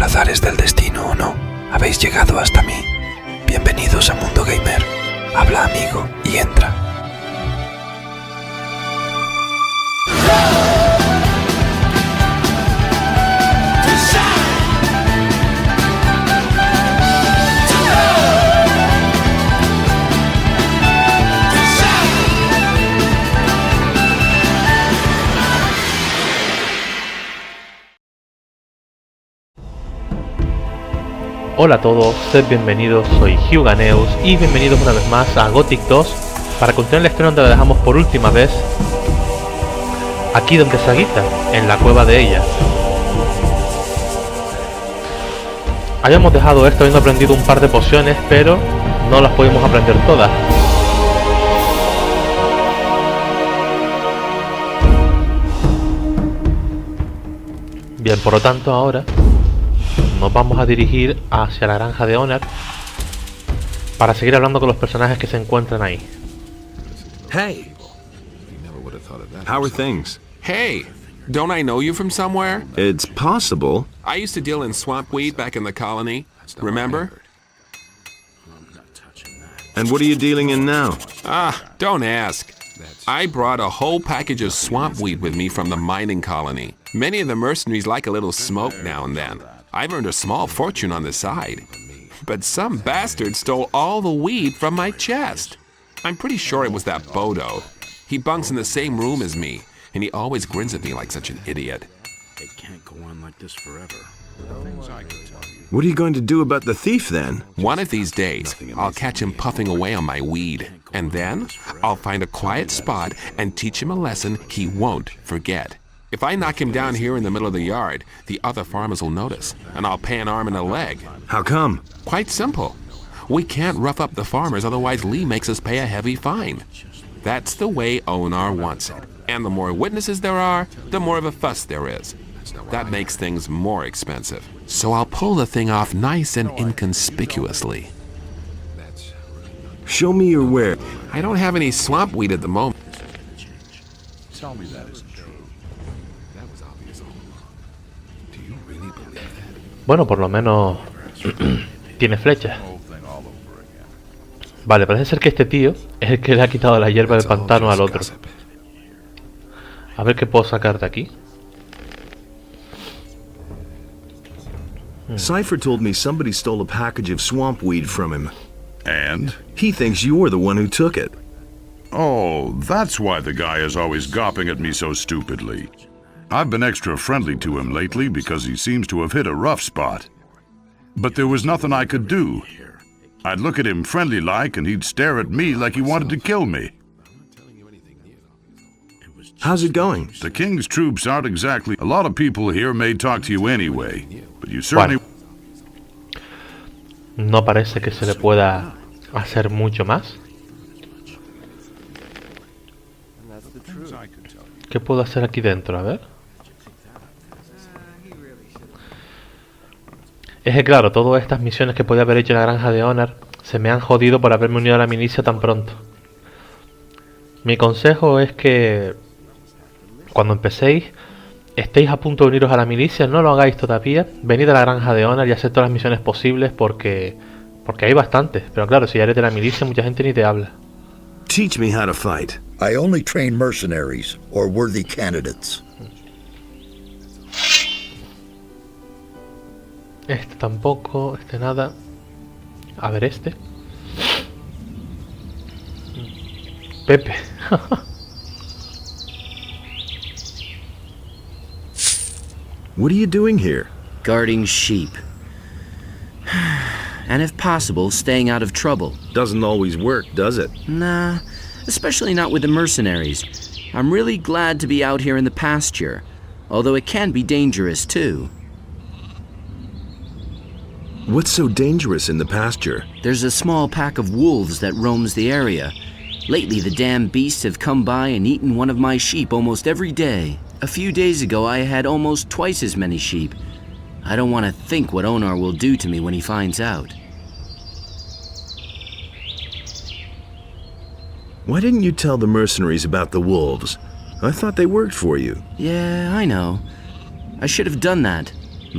azares del destino o no, habéis llegado hasta mí. Bienvenidos a Mundo Gamer. Habla amigo y entra. Hola a todos, sed bienvenidos, soy Huganeus y bienvenidos una vez más a Gothic 2 para continuar la historia donde la dejamos por última vez, aquí donde se agita, en la cueva de ella. Habíamos dejado esto habiendo aprendido un par de pociones, pero no las pudimos aprender todas. Bien, por lo tanto ahora nos vamos a dirigir hacia la granja de Honor para seguir hablando con los personajes que se encuentran ahí. Hey! How are things? Hey! Don't I know you from somewhere? It's possible. I used to deal in swamp weed back in the colony. Remember? And what are you dealing in now? Don't ask. I brought a whole package of swamp weed with me from the mining colony. Many of the mercenaries like a little smoke now and then. I've earned a small fortune on the side. But some bastard stole all the weed from my chest. I'm pretty sure it was that Bodo. He bunks in the same room as me, and he always grins at me like such an idiot. It can't go on like this forever. What are you going to do about the thief then? One of these days, I'll catch him puffing away on my weed. And then, I'll find a quiet spot and teach him a lesson he won't forget. If I knock him down here in the middle of the yard, the other farmers will notice, and I'll pay an arm and a leg. How come? Quite simple. We can't rough up the farmers, otherwise Lee makes us pay a heavy fine. That's the way Onar wants it. And the more witnesses there are, the more of a fuss there is. That makes things more expensive. So I'll pull the thing off nice and inconspicuously. Show me your where. I don't have any swamp weed at the moment. Tell me that isn't true. Bueno, por lo menos tiene flechas. Vale, parece ser que este tío es el que le ha quitado la hierba del pantano al otro. A ver qué puedo sacar de aquí. Cypher told me somebody stole a package of swamp weed from him. And? He thinks you're the one who took it. Oh, that's why the guy is always gawping at me so stupidly. I've been extra friendly to him lately because he seems to have hit a rough spot. But there was nothing I could do. I'd look at him friendly-like and he'd stare at me like he wanted to kill me. How's it going? The King's troops aren't exactly... A lot of people here may talk to you anyway, but you certainly... No parece que se le pueda hacer mucho más. ¿Qué puedo hacer aquí dentro? A ver. Es que claro, todas estas misiones que podía haber hecho en la granja de Honor se me han jodido por haberme unido a la milicia tan pronto. Mi consejo es que cuando empecéis, estéis a punto de uniros a la milicia, no lo hagáis todavía, venid a la granja de Honor y haced todas las misiones posibles porque hay bastantes. Pero claro, si ya eres de la milicia, mucha gente ni te habla. Teach me how to fight. I only train mercenaries or worthy candidates. Este tampoco, este nada. A ver este. Pepe. What are you doing here? Guarding sheep. And if possible, staying out of trouble. Doesn't always work, does it? Nah, especially not with the mercenaries. I'm really glad to be out here in the pasture, although it can be dangerous too. What's so dangerous in the pasture? There's a small pack of wolves that roams the area. Lately, the damn beasts have come by and eaten one of my sheep almost every day. A few days ago, I had almost twice as many sheep. I don't want to think what Onar will do to me when he finds out. Why didn't you tell the mercenaries about the wolves? I thought they worked for you. Yeah, I know. I should have done that.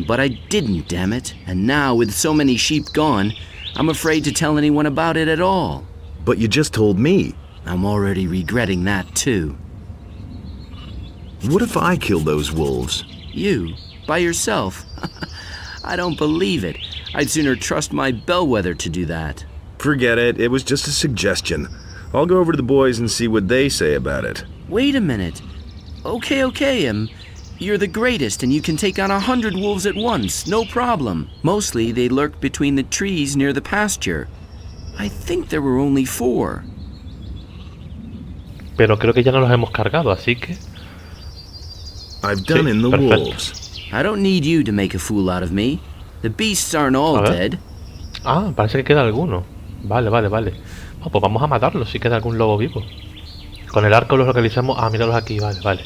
But I didn't, damn it. And now, with so many sheep gone, I'm afraid to tell anyone about it at all. But you just told me. I'm already regretting that, too. What if I kill those wolves? You? By yourself? I don't believe it. I'd sooner trust my bellwether to do that. Forget it. It was just a suggestion. I'll go over to the boys and see what they say about it. Wait a minute. Okay, you're the greatest and you can take on 100 wolves at once, no problem. Mostly they lurk between the trees near the pasture. I think there were only 4. Pero creo que ya no los hemos cargado, así que... I've done in the perfecto. wolves. I don't need you to make a fool out of me. The beasts aren't all dead. Ah, parece que queda alguno. Vale. Oh, pues vamos a matarlos si queda algún lobo vivo. Con el arco los localizamos. Ah, míralos aquí, vale.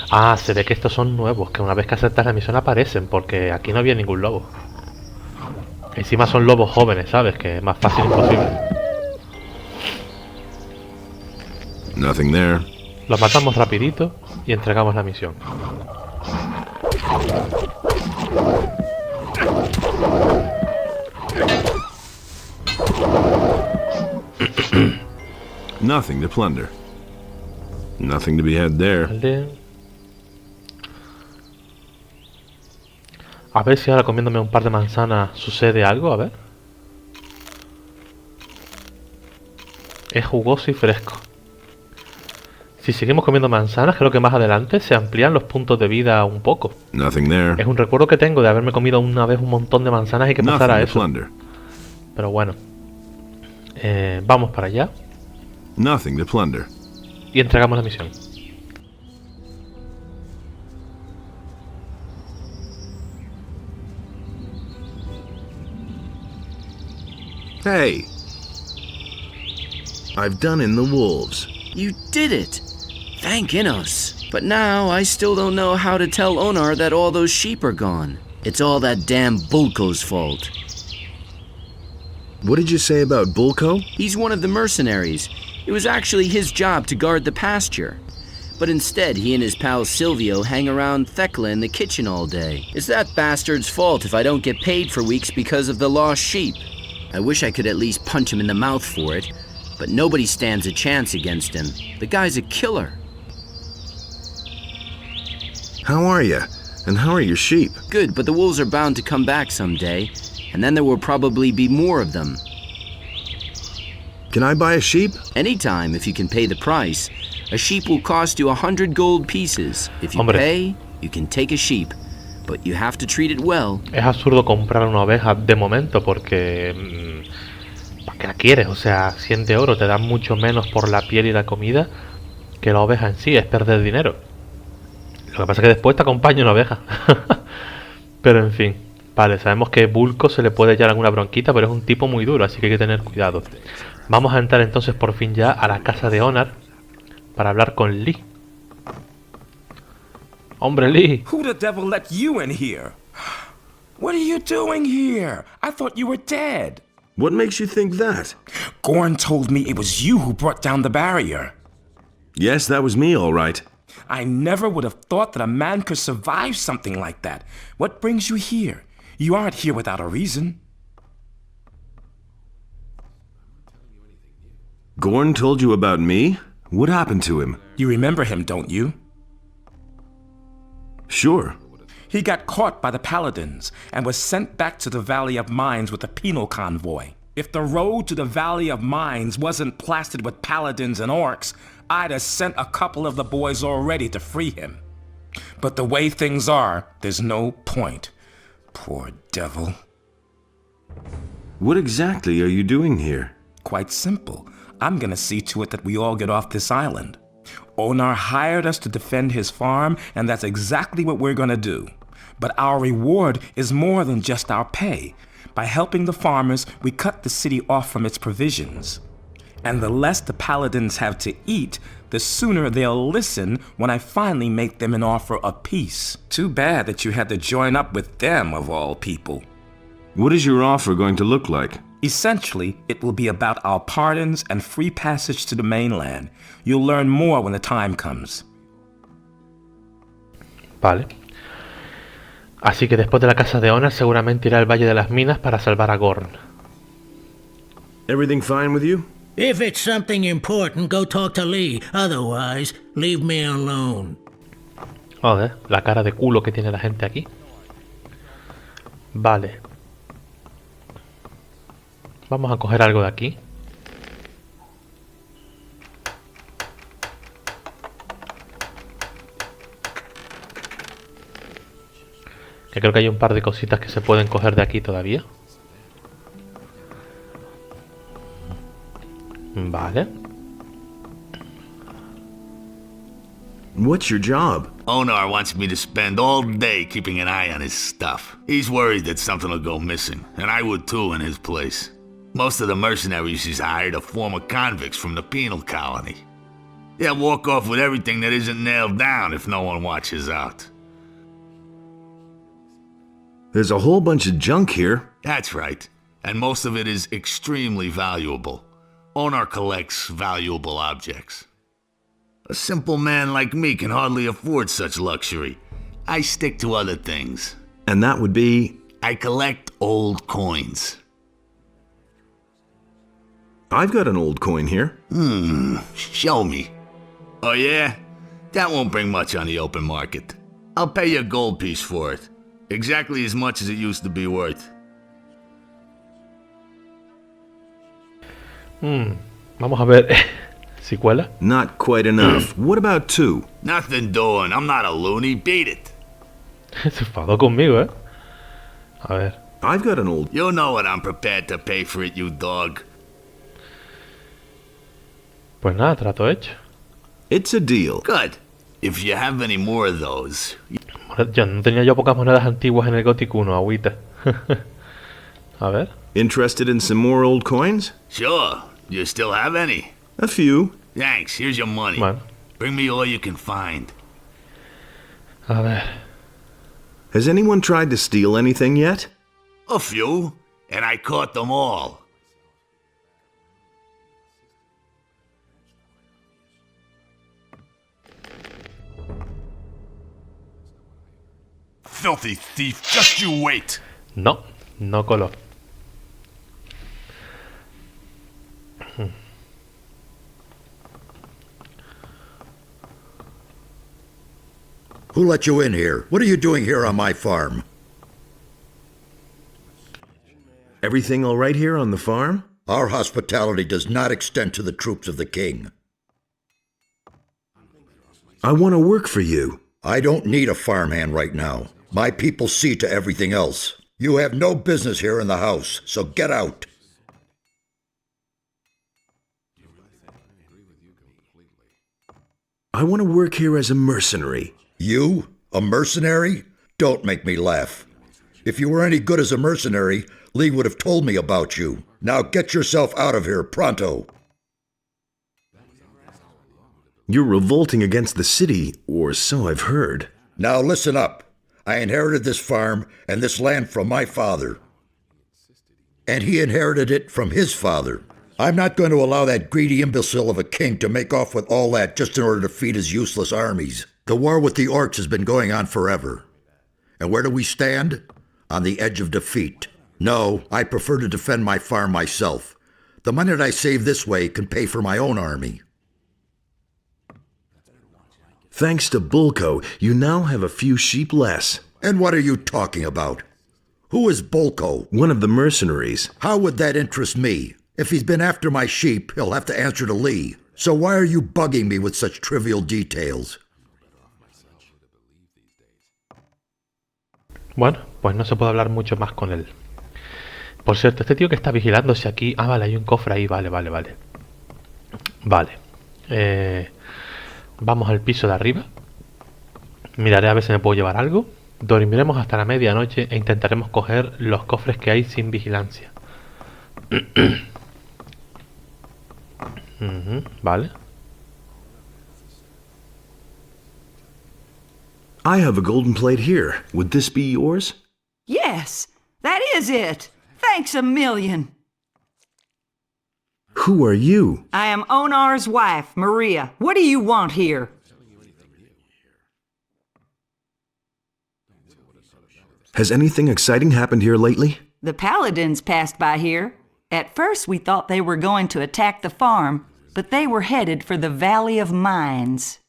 Ah, se ve que estos son nuevos, que una vez que aceptas la misión aparecen, porque aquí no había ningún lobo. Encima son lobos jóvenes, ¿sabes? Que es más fácil imposible. Nothing there. Los matamos rapidito y entregamos la misión. Nothing to plunder. Nothing to be had there. Vale. A ver si ahora comiéndome un par de manzanas sucede algo, a ver. Es jugoso y fresco. Si seguimos comiendo manzanas, creo que más adelante se amplían los puntos de vida un poco. Nothing there. Es un recuerdo que tengo de haberme comido una vez un montón de manzanas y que pasara Nothing to eso. plunder. Pero bueno. Vamos para allá Nothing to plunder. y entregamos la misión. Hey. I've done in the wolves. You did it! Thank Innos. But now I still don't know how to tell Onar that all those sheep are gone. It's all that damn Bulko's fault. What did you say about Bulko? He's one of the mercenaries. It was actually his job to guard the pasture. But instead, he and his pal Silvio hang around Thekla in the kitchen all day. It's that bastard's fault if I don't get paid for weeks because of the lost sheep. I wish I could at least punch him in the mouth for it, but nobody stands a chance against him. The guy's a killer. How are you? And how are your sheep? Good, but the wolves are bound to come back someday, and then there will probably be more of them. Can I buy a sheep? Anytime, if you can pay the price. A sheep will cost you 100 gold pieces. If you pay, you can take a sheep, but you have to treat it well. Es absurdo comprar una oveja de momento porque... ¿para qué la quieres? O sea, 100 de oro te dan mucho menos por la piel y la comida que la oveja en sí, es perder dinero. Lo que pasa es que después te acompaña una oveja. Pero en fin, vale, sabemos que Bulko se le puede echar alguna bronquita, pero es un tipo muy duro, así que hay que tener cuidado. Vamos a entrar entonces por fin ya a la casa de Onar para hablar con Lee. Hombre, Lee. Who the devil let you in here? What are you doing here? I thought you were dead. What makes you think that? Gorn told me it was you who brought down the barrier. Yes, that was me, all right. I never would have thought that a man could survive something like that. What brings you here? You aren't here without a reason. Gorn told you about me? What happened to him? You remember him, don't you? Sure. He got caught by the Paladins and was sent back to the Valley of Mines with a penal convoy. If the road to the Valley of Mines wasn't plastered with Paladins and Orcs, I'd have sent a couple of the boys already to free him. But the way things are, there's no point. Poor devil. What exactly are you doing here? Quite simple. I'm gonna see to it that we all get off this island. Onar hired us to defend his farm, and that's exactly what we're gonna do. But our reward is more than just our pay. By helping the farmers, we cut the city off from its provisions. And the less the Paladins have to eat, the sooner they'll listen when I finally make them an offer of peace. Too bad that you had to join up with them, of all people. What is your offer going to look like? Essentially, it will be about our pardons and free passage to the mainland. You'll learn more when the time comes. Vale. Así que después de la casa de Onar seguramente iré al Valle de las Minas para salvar a Gorn. Everything fine with you? If it's something important, go talk to Lee. Otherwise, leave me alone. Joder, la cara de culo que tiene la gente aquí. Vale. Vamos a coger algo de aquí. Que creo que hay un par de cositas que se pueden coger de aquí todavía. Vale. What's your job? Onar wants me to spend all day keeping an eye on his stuff. He's worried that something will go missing, and I would too in his place. Most of the mercenaries he's hired are former convicts from the penal colony. They'll walk off with everything that isn't nailed down if no one watches out. There's a whole bunch of junk here. That's right, and most of it is extremely valuable. Onar collects valuable objects. A simple man like me can hardly afford such luxury. I stick to other things. And that would be? I collect old coins. I've got an old coin here. Show me. Oh yeah? That won't bring much on the open market. I'll pay you a gold piece for it. Exactly as much as it used to be worth. Vamos a ver si cuela. Not quite enough. What about 2? Nothing doing. I'm not a loony. Beat it. Se enfadó conmigo, ¿eh? A ver. I've got an old... You know what I'm prepared to pay for it, you dog. Pues nada, trato hecho. It's a deal. Good. If you have any more of those... Ya no tenía yo pocas monedas antiguas en el Gothic 1, agüita. A ver. Interested in some more old coins? Sure. You still have any? A few. Thanks. Here's your money. Bueno. Bring me all you can find. A ver. Has anyone tried to steal anything yet? A few. And I caught them all. Filthy thief, just you wait. No, no coló. Who let you in here? What are you doing here on my farm? Everything all right here on the farm? Our hospitality does not extend to the troops of the king. I want to work for you. I don't need a farmhand right now. My people see to everything else. You have no business here in the house, so get out. I want to work here as a mercenary. You? A mercenary? Don't make me laugh. If you were any good as a mercenary, Lee would have told me about you. Now get yourself out of here, pronto. You're revolting against the city, or so I've heard. Now listen up. I inherited this farm and this land from my father. And he inherited it from his father. I'm not going to allow that greedy imbecile of a king to make off with all that just in order to feed his useless armies. The war with the orcs has been going on forever. And where do we stand? On the edge of defeat. No, I prefer to defend my farm myself. The money that I save this way can pay for my own army. Thanks to Bulko, you now have a few sheep less. And what are you talking about? Who is Bulko? One of the mercenaries. How would that interest me? If he's been after my sheep, he'll have to answer to Lee. So why are you bugging me with such trivial details? Bueno, pues no se puede hablar mucho más con él. Por cierto, este tío que está vigilándose aquí... Ah, vale, hay un cofre ahí, vale. Vale. Vamos al piso de arriba. Miraré a ver si me puedo llevar algo. Dormiremos hasta la medianoche e intentaremos coger los cofres que hay sin vigilancia. Vale. I have a golden plate here. Would this be yours? Yes, that is it. Thanks a million. Who are you? I am Onar's wife, Maria. What do you want here? Has anything exciting happened here lately? The paladins passed by here. At first we thought they were going to attack the farm, but they were headed for the Valley of Mines.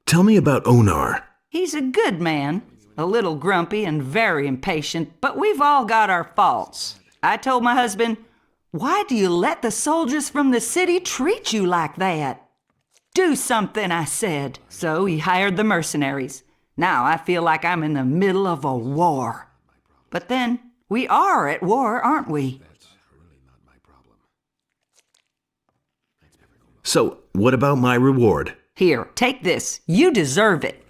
Tell me about Onar. He's a good man, a little grumpy and very impatient, but we've all got our faults. I told my husband, "Why do you let the soldiers from the city treat you like that?" "Do something," I said. So he hired the mercenaries. Now I feel like I'm in the middle of a war. But then, we are at war, aren't we? So, what about my reward? Here, take this. You deserve it.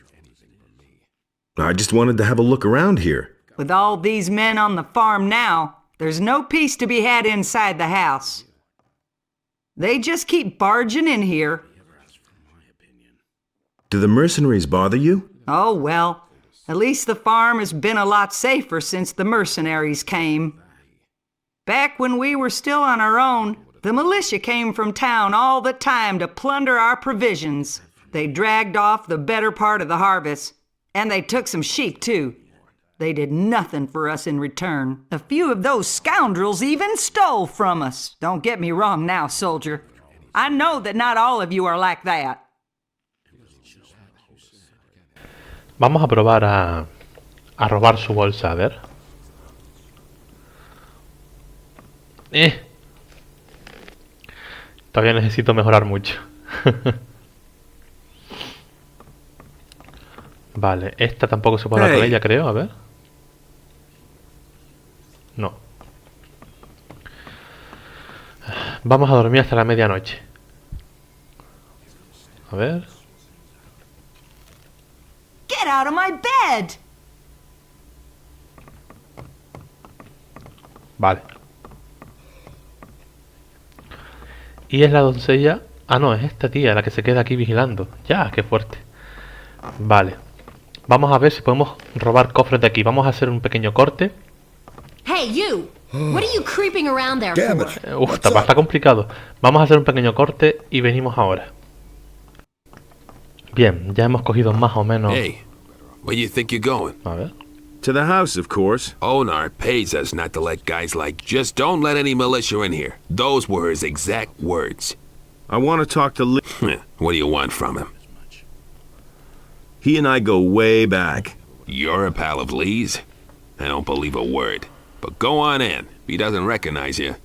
I just wanted to have a look around here. With all these men on the farm now, there's no peace to be had inside the house. They just keep barging in here. Do the mercenaries bother you? Oh, well, at least the farm has been a lot safer since the mercenaries came. Back when we were still on our own, the militia came from town all the time to plunder our provisions. They dragged off the better part of the harvest, and they took some sheep, too. They did nothing for us in return. A few of those scoundrels even stole from us. Don't get me wrong now, soldier. I know that not all of you are like that. Vamos a probar a robar su bolsa, a ver. Todavía necesito mejorar mucho. Vale, esta tampoco se puede hablar con ella, creo, a ver. No. Vamos a dormir hasta la medianoche. A ver. Get out of my bed! Vale. Y es la doncella... Ah, no, es esta tía la que se queda aquí vigilando. Ya, qué fuerte. Vale. Vamos a ver si podemos robar cofres de aquí. Vamos a hacer un pequeño corte. Hey, you! What are you creeping around there for? Uf, está complicado. Vamos a hacer un pequeño corte y venimos ahora. Bien, ya hemos cogido más o menos... Hey, where you think you're going? A ver. To the house, of course. Onar pays us not to let guys like, "Just don't let any militia in here." Those were his exact words. I want to talk to Lee. What do you want from him? He and I go way back. You're a pal of Lee's? I don't believe a word. But go on in. If he doesn't recognize you,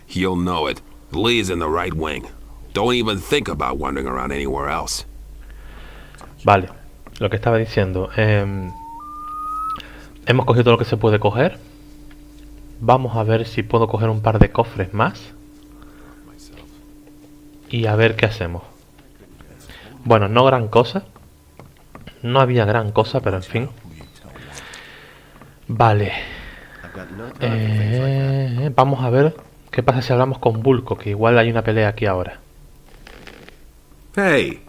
you'll know it. Lee's in the right wing. Don't even think about wandering around anywhere else. Vale, lo que estaba diciendo. Hemos cogido todo lo que se puede coger. Vamos a ver si puedo coger un par de cofres más. Y a ver qué hacemos. Bueno, no gran cosa. No había gran cosa, pero en fin. Vale. Vamos a ver qué pasa si hablamos con Vulco, que igual hay una pelea aquí ahora. Hey.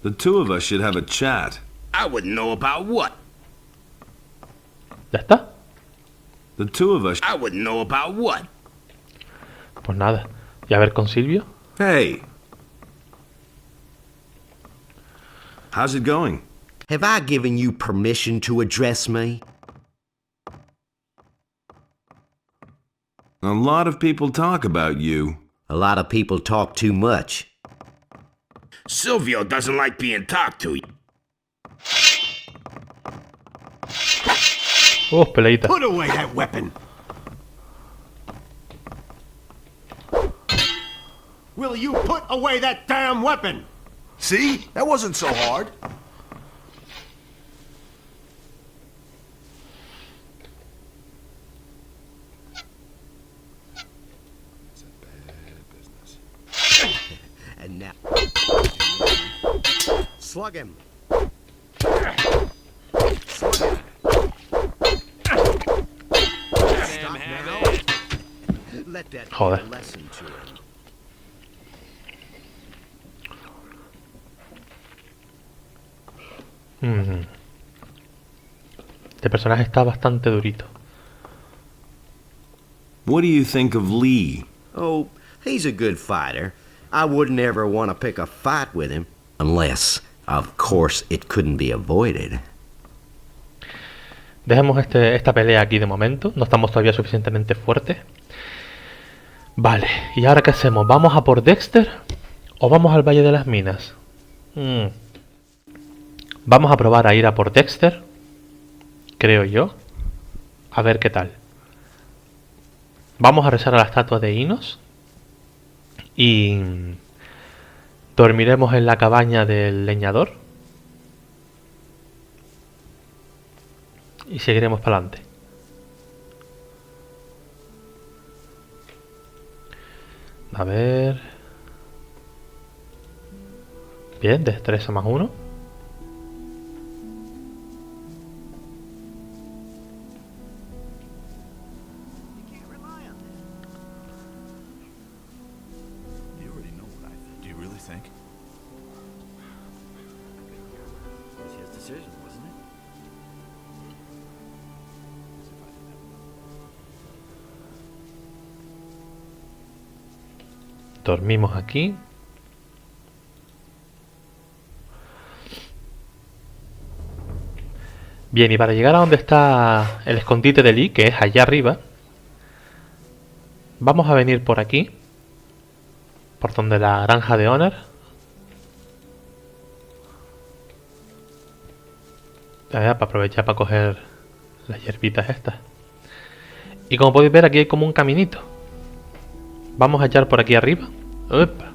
The two of us should have a chat. I wouldn't know about what. ¿Ya está? The two of us. I wouldn't know about what. Pues nada. Y a ver con Silvio. Hey. How's it going? Have I given you permission to address me? A lot of people talk about you. A lot of people talk too much. Silvio doesn't like being talked to. Oh, peleita. Put away that weapon. Will you put away that damn weapon? See? That wasn't so hard. And now... Slug him. Slug him. Stop now. Let that be a lesson to him. Este personaje está bastante durito. What do you think of Lee? Oh, he's a good fighter. I wouldn't ever want to pick a fight with him. Unless Of course, it couldn't be avoided. Dejemos esta pelea aquí de momento. No estamos todavía suficientemente fuertes. Vale, ¿y ahora qué hacemos? ¿Vamos a por Dexter o vamos al Valle de las Minas? Vamos a probar a ir a por Dexter, creo yo. A ver qué tal. Vamos a rezar a la estatua de Hilos y dormiremos en la cabaña del leñador y seguiremos para adelante. A ver. Bien, destreza más 1. Dormimos aquí. Bien, y para llegar a donde está el escondite de Lee, que es allá arriba, vamos a venir por aquí, por donde la granja de Honor. Para aprovechar para coger las hierbitas estas. Y como podéis ver, aquí hay como un caminito. Vamos a echar por aquí arriba. Opa.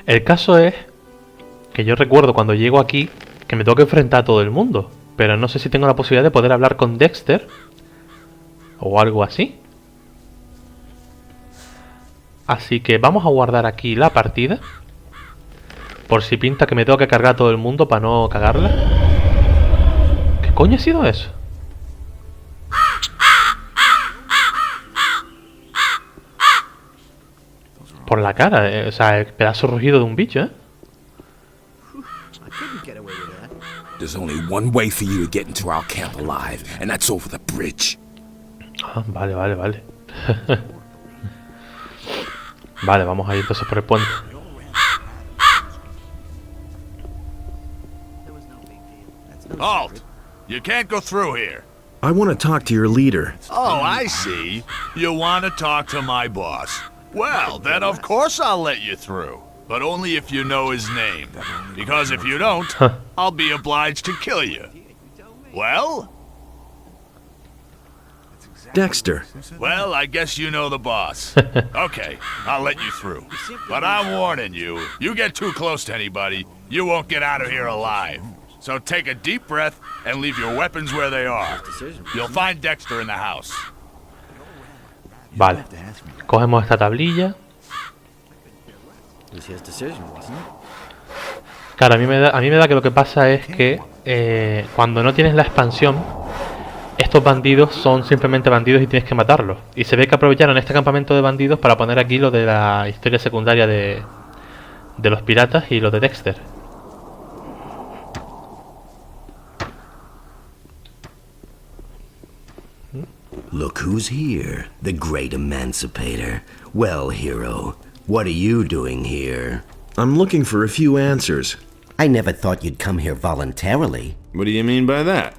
El caso es que yo recuerdo cuando llego aquí que me tengo que enfrentar a todo el mundo, pero no sé si tengo la posibilidad de poder hablar con Dexter o algo así. Así que vamos a guardar aquí la partida, por si pinta que me tengo que cargar a todo el mundo para no cagarla. ¿Qué coño ha sido eso? Por la cara, o sea, el pedazo rugido de un bicho, ¿eh? There's only one way for you to get into our camp alive, and that's over the bridge. Ah, vale. Vale, vamos a ir entonces por el puente. Halt! You can't go through here. I want to talk to your leader. Oh, I see. You want to talk to my boss. Well, then of course I'll let you through. But only if you know his name. Because if you don't, I'll be obliged to kill you. Well? Dexter. Well, I guess you know the boss. Okay, I'll let you through. But I'm warning you, you get too close to anybody, you won't get out of here alive. So take a deep breath and leave your weapons where they are. You'll find Dexter in the house. Vale. Cogemos esta tablilla. Claro, a mí me da que lo que pasa es que cuando no tienes la expansión, estos bandidos son simplemente bandidos y tienes que matarlos. Y se ve que aprovecharon este campamento de bandidos para poner aquí lo de la historia secundaria de los piratas y lo de Dexter. Look who's here, the great emancipator. Well, hero, what are you doing here? I'm looking for a few answers. I never thought you'd come here voluntarily. What do you mean by that?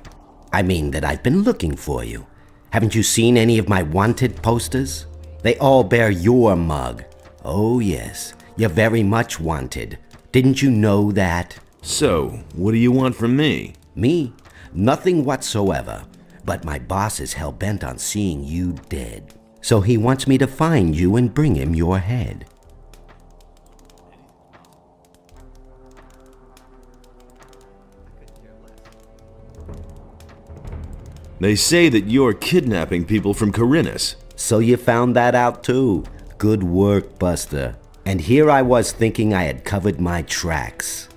I mean that I've been looking for you. Haven't you seen any of my wanted posters? They all bear your mug. Oh yes, you're very much wanted. Didn't you know that? So, what do you want from me? Me? Nothing whatsoever. But my boss is hell-bent on seeing you dead. So he wants me to find you and bring him your head. They say that you're kidnapping people from Corinus. So you found that out too. Good work, Buster. And here I was thinking I had covered my tracks.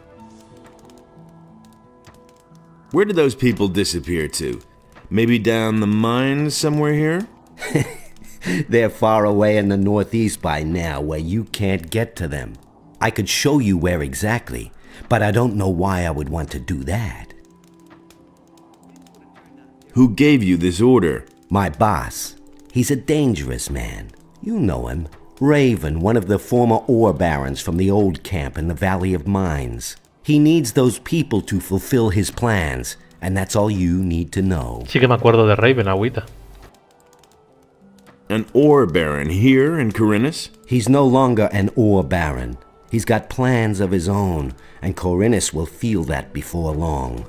Where did those people disappear to? Maybe down the mine somewhere here? They're far away in the northeast by now, where you can't get to them. I could show you where exactly, but I don't know why I would want to do that. Who gave you this order? My boss. He's a dangerous man. You know him. Raven, one of the former ore barons from the old camp in the Valley of Mines. He needs those people to fulfill his plans, and that's all you need to know. Sí que me acuerdo de Raven, agüita. An ore baron here in Corinus? He's no longer an ore baron. He's got plans of his own, and Corinus will feel that before long.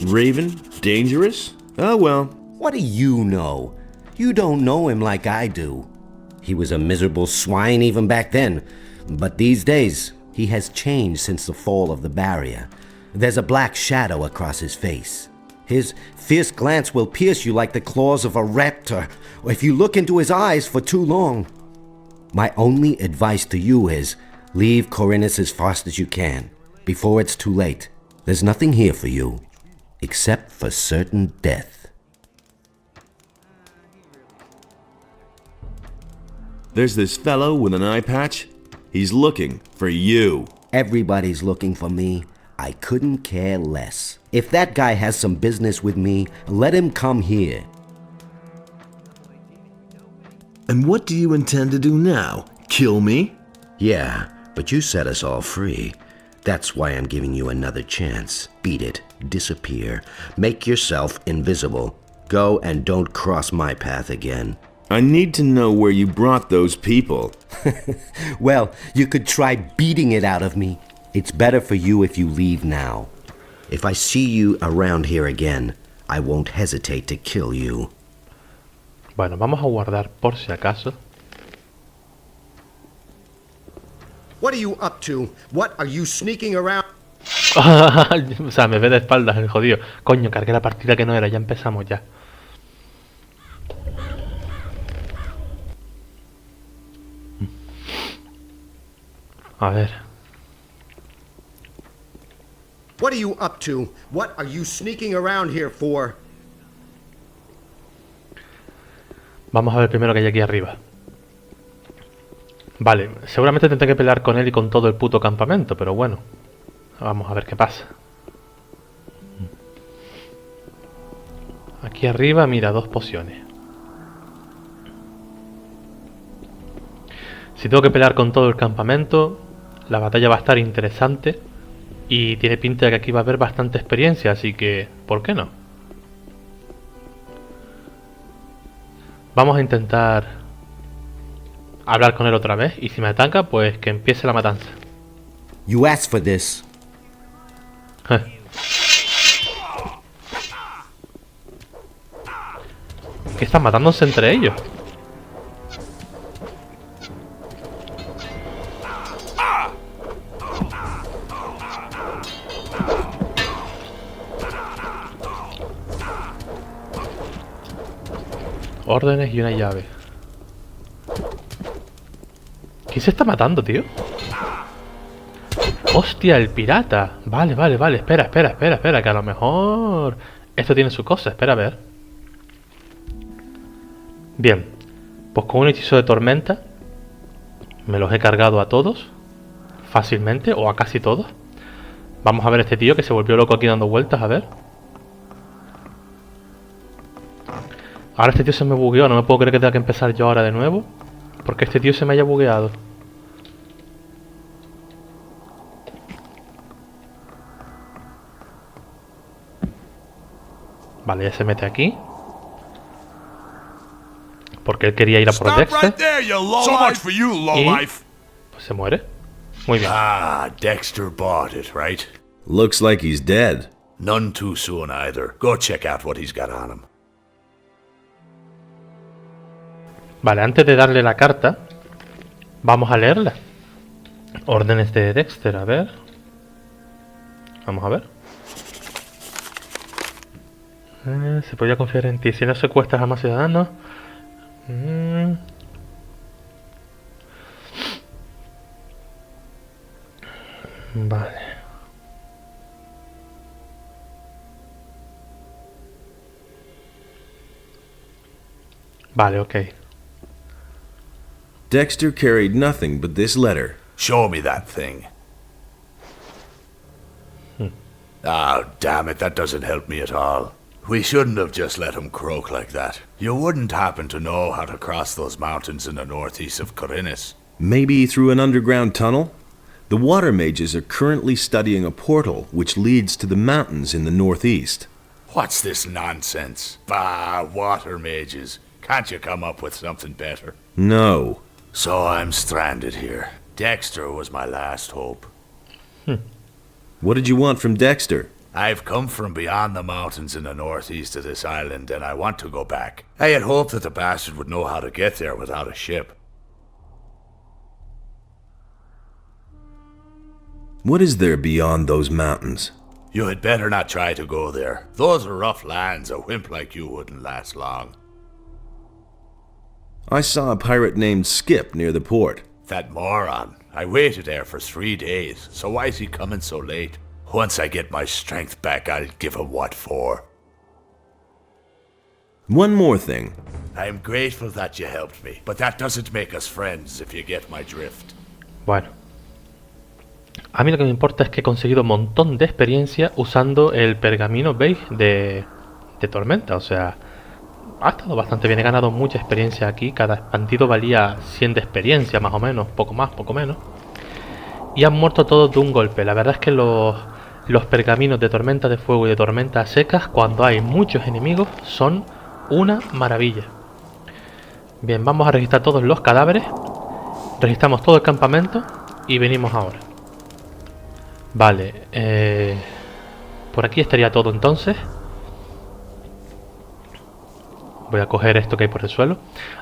Raven? Dangerous? Oh well. What do you know? You don't know him like I do. He was a miserable swine even back then, but these days he has changed since the fall of the barrier. There's a black shadow across his face. His fierce glance will pierce you like the claws of a raptor, or if you look into his eyes for too long. My only advice to you is, leave Corinus as fast as you can, before it's too late. There's nothing here for you, except for certain death. There's this fellow with an eye patch. He's looking for you. Everybody's looking for me. I couldn't care less. If that guy has some business with me, let him come here. And what do you intend to do now? Kill me? Yeah, but you set us all free. That's why I'm giving you another chance. Beat it. Disappear. Make yourself invisible. Go and don't cross my path again. I need to know where you brought those people. Well, you could try beating it out of me. It's better for you if you leave now. If I see you around here again, I won't hesitate to kill you. Bueno, vamos a guardar por si acaso. What are you up to? What are you sneaking around? O sea, me ve de espaldas el jodido. Coño, cargué la partida que no era, ya empezamos ya. A ver. What are you up to? What are you sneaking around here for? Vamos a ver primero que hay aquí arriba. Vale, seguramente tendré que pelear con él y con todo el puto campamento, pero bueno. Vamos a ver qué pasa. Aquí arriba, mira, 2 pociones. Si tengo que pelear con todo el campamento, la batalla va a estar interesante. Y tiene pinta de que aquí va a haber bastante experiencia, así que, ¿por qué no? Vamos a intentar hablar con él otra vez, y si me ataca, pues que empiece la matanza. You asked for this. ¿Qué están matándose entre ellos? Órdenes y una llave. ¿Quién se está matando, tío? ¡Hostia, el pirata! Vale, vale, vale. Espera, que a lo mejor esto tiene su cosa. Espera a ver. Bien. Pues con un hechizo de tormenta me los he cargado a todos fácilmente, o a casi todos. Vamos a ver este tío que se volvió loco aquí dando vueltas, a ver. Ahora este tío se me bugueó, no me puedo creer que tenga que empezar yo ahora de nuevo. Porque este tío se me haya bugueado. Vale, ya se mete aquí. Porque él quería ir a por Dexter. So much for you, lowlife. Pues se muere. Muy bien. Ah, Dexter bought it, right? Looks like he's dead. None too soon either. Go check out what he's got on him. Vale, antes de darle la carta, vamos a leerla. Órdenes de Dexter, a ver. Vamos a ver. Se podría confiar en ti. Si no secuestras a más ciudadanos. Vale. Vale, ok. Dexter carried nothing but this letter. Show me that thing. Oh, damn it, that doesn't help me at all. We shouldn't have just let him croak like that. You wouldn't happen to know how to cross those mountains in the northeast of Corinnes. Maybe through an underground tunnel? The water mages are currently studying a portal which leads to the mountains in the northeast. What's this nonsense? Bah, water mages. Can't you come up with something better? No. So I'm stranded here. Dexter was my last hope. What did you want from Dexter? I've come from beyond the mountains in the northeast of this island, and I want to go back. I had hoped that the bastard would know how to get there without a ship. What is there beyond those mountains? You had better not try to go there. Those are rough lands. A wimp like you wouldn't last long. I saw a pirate named Skip near the port. That moron. I waited there for 3 days, so why is he coming so late? Once I get my strength back, I'll give him what for. One more thing. I'm grateful that you helped me, but that doesn't make us friends, if you get my drift. Bueno. A mí lo que me importa es que he conseguido un montón de experiencia usando el pergamino, ¿veis? De tormenta, o sea... Ha estado bastante bien, he ganado mucha experiencia aquí. Cada bandido valía 100 de experiencia, más o menos, poco más, poco menos. Y han muerto todos de un golpe. La verdad es que los pergaminos de tormenta de fuego y de tormenta secas, cuando hay muchos enemigos, son una maravilla. Bien, vamos a registrar todos los cadáveres. Registramos todo el campamento y venimos ahora. Vale, por aquí estaría todo entonces. Voy a coger esto que hay por el suelo.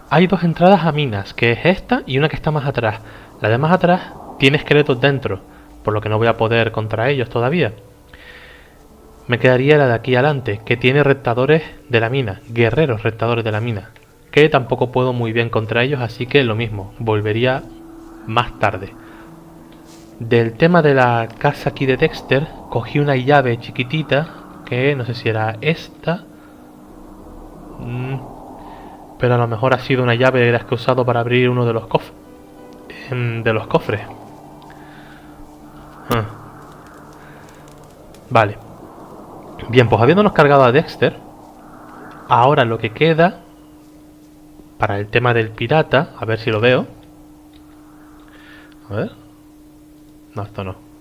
Hay dos entradas a minas, que es esta y una que está más atrás. La de más atrás tiene esqueletos dentro, por lo que no voy a poder contra ellos todavía. Me quedaría la de aquí adelante, que tiene reptadores de la mina, guerreros reptadores de la mina, que tampoco puedo muy bien contra ellos, así que lo mismo, volvería más tarde. Del tema de la casa aquí de Dexter, cogí una llave chiquitita, que no sé si era esta... pero a lo mejor ha sido una llave de las que he usado para abrir uno de los cofres. Vale. Bien, pues habiéndonos cargado a Dexter, ahora lo que queda para el tema del pirata, a ver si lo veo. A ver. No, esto no.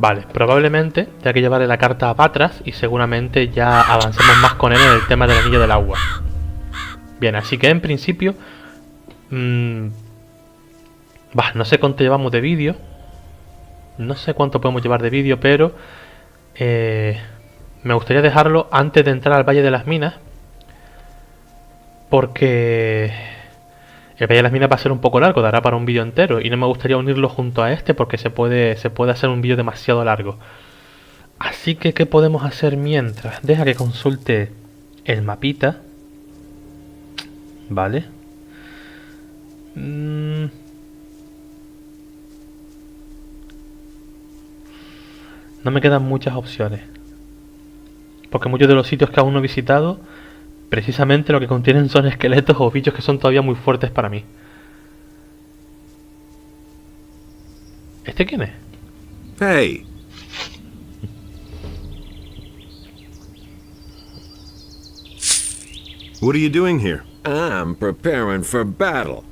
Vale, probablemente tenga que llevarle la carta a Patras y seguramente ya avancemos más con él en el tema del anillo del agua. Bien, así que en principio... no sé cuánto llevamos de vídeo. No sé cuánto podemos llevar de vídeo, pero... me gustaría dejarlo antes de entrar al Valle de las Minas. Porque... el Valle de las Minas va a ser un poco largo, dará para un vídeo entero. Y no me gustaría unirlo junto a este porque se puede hacer un vídeo demasiado largo. Así que, ¿qué podemos hacer mientras? Deja que consulte el mapita. Vale. No me quedan muchas opciones. Porque muchos de los sitios que aún no he visitado... precisamente lo que contienen son esqueletos o bichos que son todavía muy fuertes para mí. ¿Este quién es? Hey. What are you doing here? I'm preparing for battle.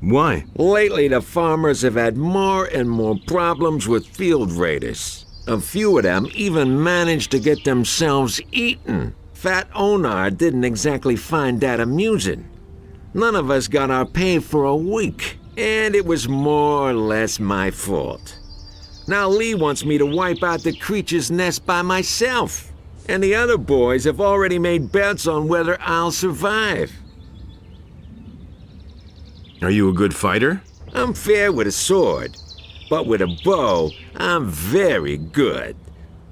Why? Lately, the farmers have had more and more problems with field raiders. A few of them even managed to get themselves eaten. Fat Onar didn't exactly find that amusing. None of us got our pay for a week, and it was more or less my fault. Now Lee wants me to wipe out the creature's nest by myself, and the other boys have already made bets on whether I'll survive. Are you a good fighter? I'm fair with a sword, but with a bow, I'm very good.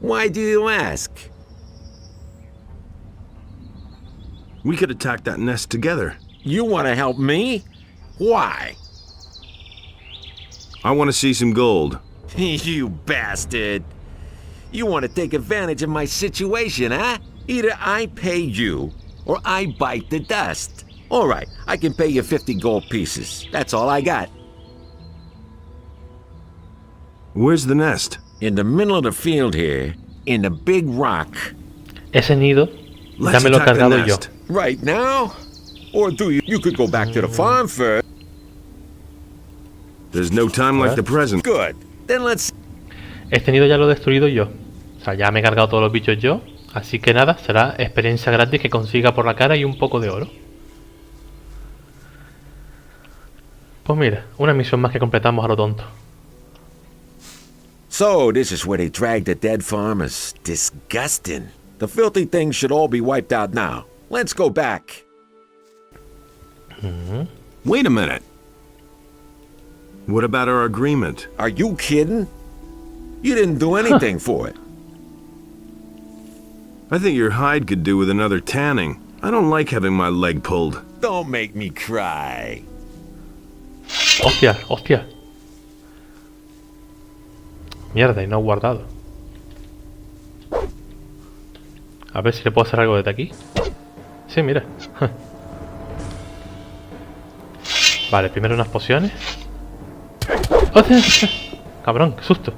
Why do you ask? We could attack that nest together. You want to help me? Why? I want to see some gold. You bastard. You want to take advantage of my situation, huh? Either I pay you, or I bite the dust. All right, I can pay you 50 gold pieces. That's all I got. Where's the nest? In the middle of the field here, in the big rock. Ese nido, ya me lo he cargado yo. Right now? Or do you? You could go back to the farm first. There's no time like the present. Good. Then let's... Este nido ya lo he destruido yo. O sea, ya me he cargado todos los bichos yo. Así que nada, será experiencia gratis que consiga por la cara y un poco de oro. Pues mira, una misión más que completamos a lo tonto. So, this is where they dragged the dead farmers. Disgusting. The filthy things should all be wiped out now. Let's go back. Wait a minute. What about our agreement? Are you kidding? You didn't do anything for it. I think your hide could do with another tanning. I don't like having my leg pulled. Don't make me cry. Hostia, hostia. Mierda, y no he guardado. A ver si le puedo hacer algo desde aquí. Sí, mira. Vale, primero unas pociones. ¡Hostia! Cabrón, qué susto.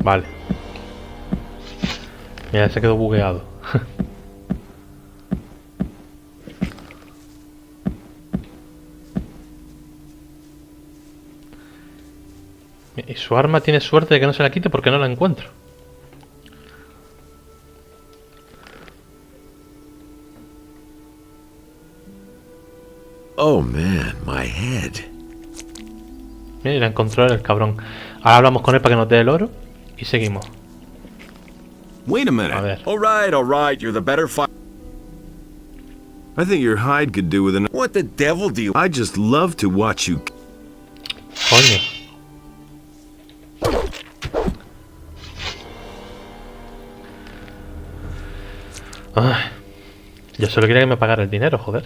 Vale. Mira, se quedó bugueado. Y su arma tiene suerte de que no se la quite porque no la encuentro. Oh man, my head. Mira, y la encontró el cabrón. Ahora hablamos con él para que nos dé el oro y seguimos. Wait a minute. A ver. All right, you're the better fighter. I think your hide could do with an... What the devil do you... I just love to watch you... Coño. Ay, yo solo quería que me pagara el dinero, joder.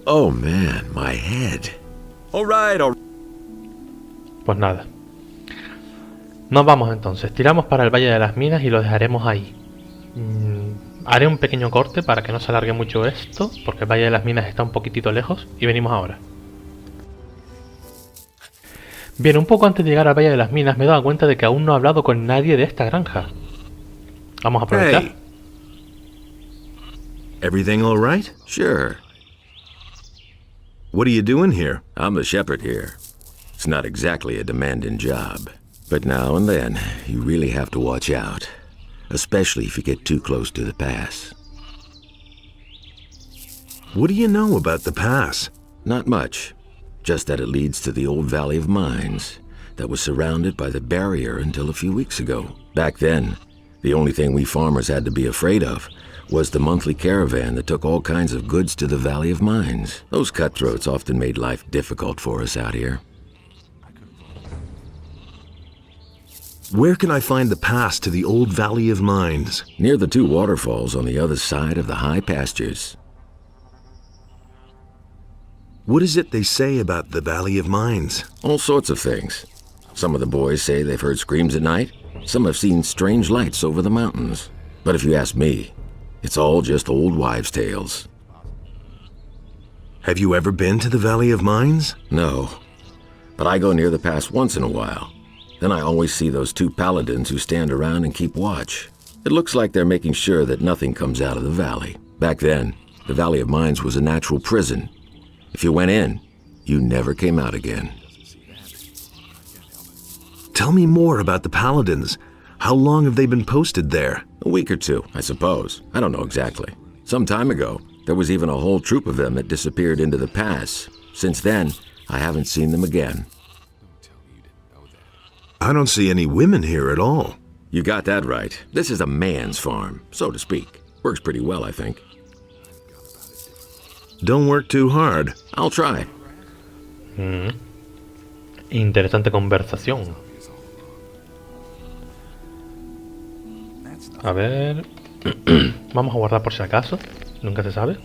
Oh man, my head. All right. Pues nada. Nos vamos entonces. Tiramos para el Valle de las Minas y lo dejaremos ahí. Haré un pequeño corte para que no se alargue mucho esto, porque el Valle de las Minas está un poquitito lejos y venimos ahora. Bien, un poco antes de llegar al Valle de las Minas me he dado cuenta de que aún no he hablado con nadie de esta granja. Vamos a aprovechar. Hey. Everything all right? Sure. What are you doing here? I'm the shepherd here. It's not exactly a demanding job. But now and then, you really have to watch out. Especially if you get too close to the pass. What do you know about the pass? Not much. Just that it leads to the old Valley of Mines that was surrounded by the barrier until a few weeks ago. Back then, the only thing we farmers had to be afraid of was the monthly caravan that took all kinds of goods to the Valley of Mines. Those cutthroats often made life difficult for us out here. Where can I find the pass to the old Valley of Mines? Near the two waterfalls on the other side of the high pastures. What is it they say about the Valley of Mines? All sorts of things. Some of the boys say they've heard screams at night. Some have seen strange lights over the mountains. But if you ask me, it's all just old wives' tales. Have you ever been to the Valley of Mines? No, but I go near the pass once in a while. Then I always see those two paladins who stand around and keep watch. It looks like they're making sure that nothing comes out of the valley. Back then, the Valley of Mines was a natural prison. If you went in, you never came out again. Tell me more about the paladins. How long have they been posted there? A week or two, I suppose. I don't know exactly. Some time ago, there was even a whole troop of them that disappeared into the pass. Since then, I haven't seen them again. I don't see any women here at all. You got that right. This is a man's farm, so to speak. Works pretty well, I think. Don't work too hard. I'll try. Interesante conversación. A ver. Vamos a guardar por si acaso. Nunca se sabe.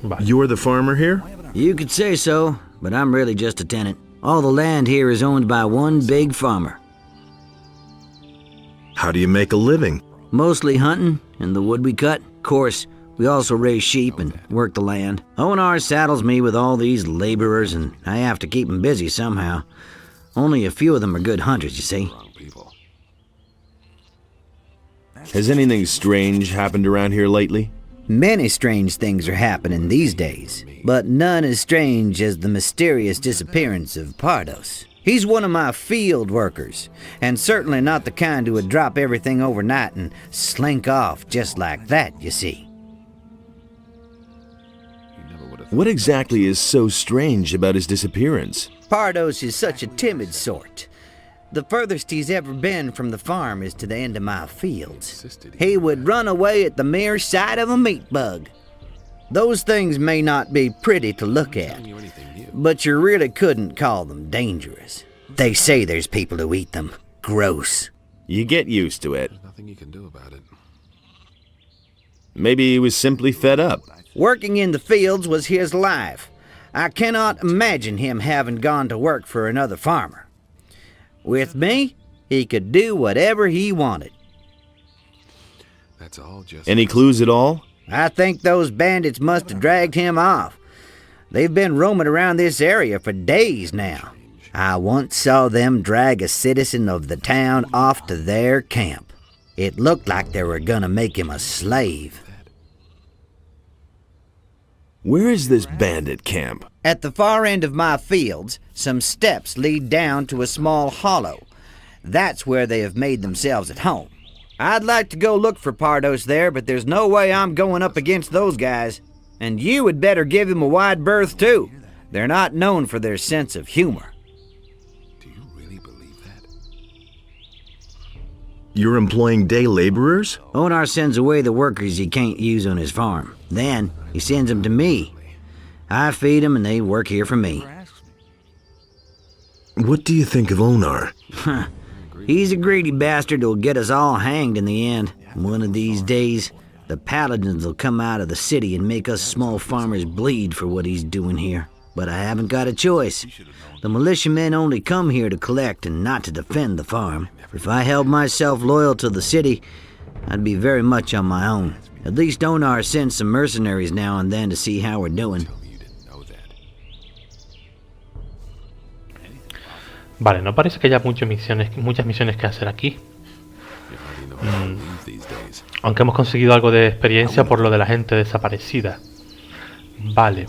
Vale. You're the farmer here? You could say so, but I'm really just a tenant. All the land here is owned by one big farmer. How do you make a living? Mostly hunting and the wood we cut. Of course, we also raise sheep and work the land. Onar saddles me with all these laborers, and I have to keep them busy somehow. Only a few of them are good hunters, you see. Has anything strange happened around here lately? Many strange things are happening these days, but none as strange as the mysterious disappearance of Pardos. He's one of my field workers, and certainly not the kind who would drop everything overnight and slink off just like that, you see. What exactly is so strange about his disappearance? Pardos is such a timid sort. The furthest he's ever been from the farm is to the end of my fields. He would run away at the mere sight of a meat bug. Those things may not be pretty to look at, but you really couldn't call them dangerous. They say there's people who eat them. Gross. You get used to it. Nothing you can do about it. Maybe he was simply fed up. Working in the fields was his life. I cannot imagine him having gone to work for another farmer. With me, he could do whatever he wanted. That's all just... Any clues at all? I think those bandits must have dragged him off. They've been roaming around this area for days now. I once saw them drag a citizen of the town off to their camp. It looked like they were gonna make him a slave. Where is this bandit camp? At the far end of my fields, some steps lead down to a small hollow. That's where they have made themselves at home. I'd like to go look for Pardos there, but there's no way I'm going up against those guys. And you had better give him a wide berth, too. They're not known for their sense of humor. Do you really believe that? You're employing day laborers? Onar sends away the workers he can't use on his farm. Then, he sends them to me. I feed them and they work here for me. What do you think of Onar? He's a greedy bastard who'll get us all hanged in the end. One of these days, the paladins will come out of the city and make us small farmers bleed for what he's doing here. But I haven't got a choice. The militiamen only come here to collect and not to defend the farm. If I held myself loyal to the city, I'd be very much on my own. At least Onar sends some mercenaries now and then to see how we're doing. Vale, no parece que haya muchas misiones que hacer aquí. Aunque hemos conseguido algo de experiencia por lo de la gente desaparecida. Vale.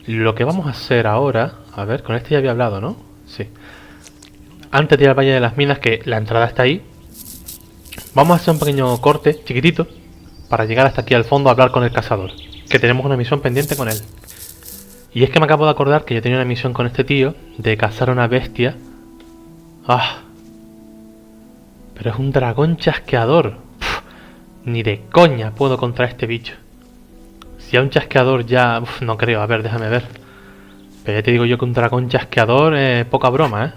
Lo que vamos a hacer ahora... A ver, con este ya había hablado, ¿no? Sí. Antes de ir al Valle de las Minas, que la entrada está ahí, vamos a hacer un pequeño corte, chiquitito, para llegar hasta aquí al fondo a hablar con el cazador. Que tenemos una misión pendiente con él. Y es que me acabo de acordar que yo tenía una misión con este tío de cazar una bestia. ¡Ah! Pero es un dragón chasqueador. Pff, ni de coña puedo contra este bicho. Si a un chasqueador ya... Uf, no creo, a ver, déjame ver. Pero ya te digo yo que un dragón chasqueador es poca broma, ¿eh?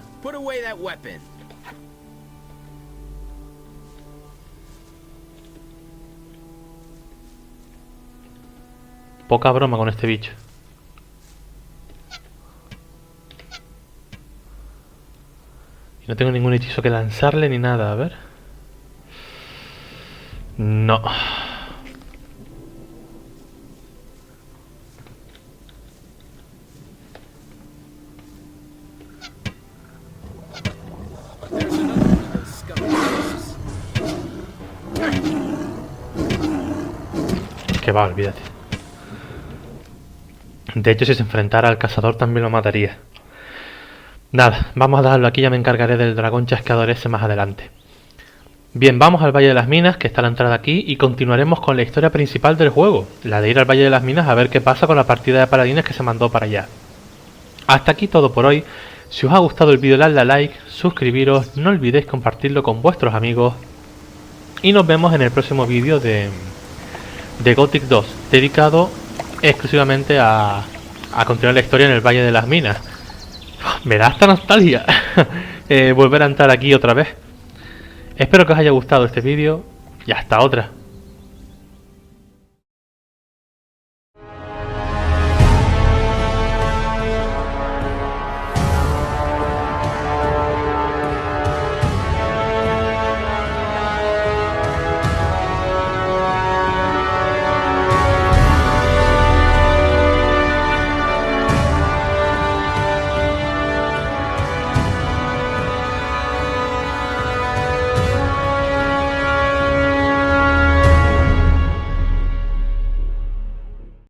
Poca broma con este bicho. Y no tengo ningún hechizo que lanzarle ni nada, a ver. No. Que va, olvídate. De hecho, si se enfrentara al cazador también lo mataría. Nada, vamos a darlo aquí, ya me encargaré del dragón chasqueador ese más adelante. Bien, vamos al Valle de las Minas, que está a la entrada aquí, y continuaremos con la historia principal del juego, la de ir al Valle de las Minas a ver qué pasa con la partida de paladines que se mandó para allá. Hasta aquí todo por hoy. Si os ha gustado el vídeo, dadle a like, suscribiros, no olvidéis compartirlo con vuestros amigos, y nos vemos en el próximo vídeo de de Gothic 2, dedicado exclusivamente a continuar la historia en el Valle de las Minas. Me da hasta nostalgia volver a entrar aquí otra vez. Espero que os haya gustado este vídeo y hasta otra.